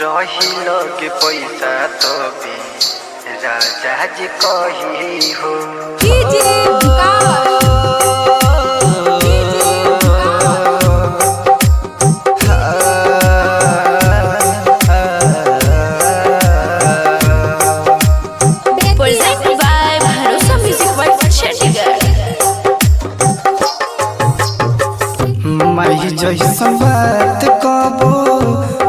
रही लगे पैसा तबे राजा जी कही हो। माही जैसन बात कबो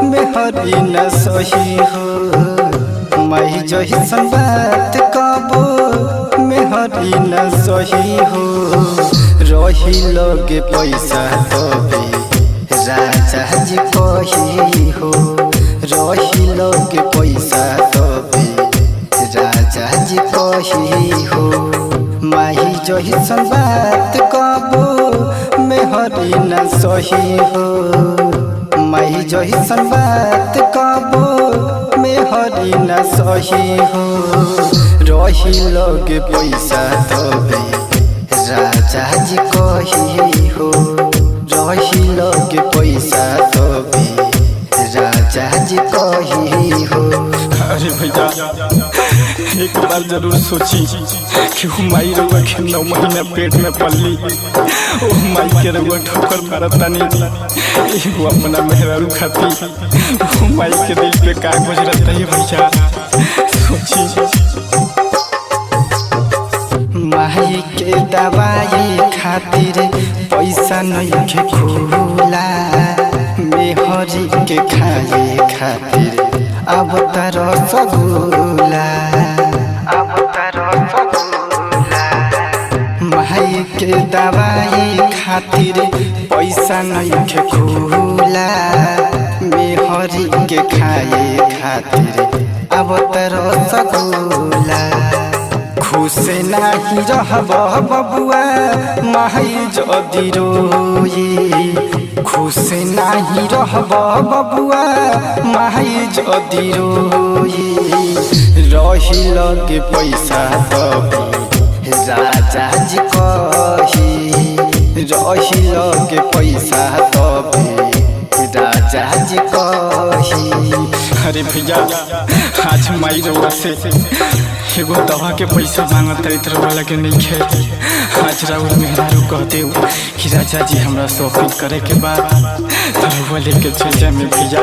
मेहरी न सही हो। माही जैसन बात कबो मेहरी न सही हो। रही लगे पैसा तबे राजा जी कही हो। रही लगे पैसा तबे राजा जी कही हो। माही जैसन बात कबो मेहरी न सही हो। माही जैसन बात कबो मेहरी न सही हो। रही लगे पैसा तबे राजा जी कही हो। रही लगे पैसा तबे राजा जी कही हो। अरे भैया एक बार जरूर सोची कि माई रउआ के 9 महीना पेट में पल्ली ओ माई के रउआ ठोकर मारतानी एगो अपना मेहरारू खाती ओ माई के दिल पे का गुजरत है भैया सोची। माई के दवाई खातिर पैसा नहीं के खुला। मेहरी के खाए खातिर अब तर सगुला। अब तर सगुला। माई के दवाई खातिर पैसा नहीं के खुला। मेहरी के खाए खातिर अब तर सगुला। खुश नाही रहब बबुआ माई जदि रोई। खुश नाही रहब बबुआ माई जदि रोई। रही लगे पैसा तबे राजा जी कही। रही लगे पैसा तबे राजा जी कही। अरे भैया आज माई रउआ से एगो दवा के पैसा मांगत रही वाला के नहीं खे। आज राउर मेहरारू कहते हो कि राजा जी हमरा शॉपिंग करे के बाद रउआ लेके चल जाए में भैया।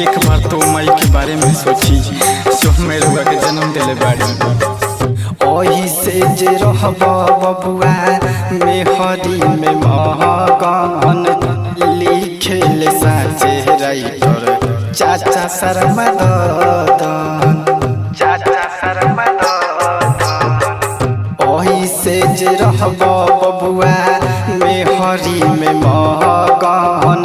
एक बार तो माई के बारे में सोची जो मैं रउआ के जन्म दिले बाड़ी। ओही से जे रहब बबुआ मेहरी में महगन। लिखेल साचे राइटर चाचा शर्मा ददन। चाचा शर्मा ददन। ओही से जे रहब बबुआ मेहरी में महगन।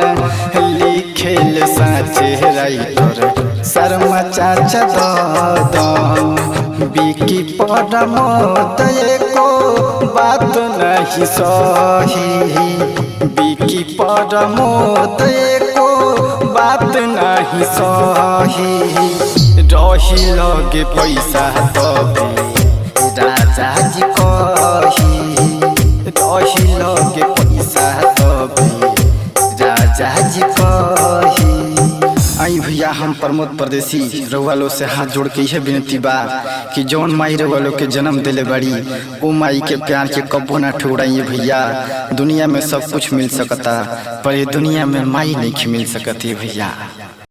लिखेल साचे राइटर शर्मा चाचा ददन। बिकी परमत एको बात नहीं सही। बिकी परमत एको बात नहीं सही। रही लगे पैसा तबे राजा जी कही। रही लगे पैसा तबे राजा जी कही। आई भैया हम प्रमोद परदेसी रउआ से हाथ जोड़ के यह विनती बा कि जौन माई रउआ के जन्म दिले बड़ी ओ माई के प्यार के कब्बो ना ठुकराइए भैया। दुनिया में सब कुछ मिल सकता पर ये दुनिया में माई नहीं मिल सकती भैया।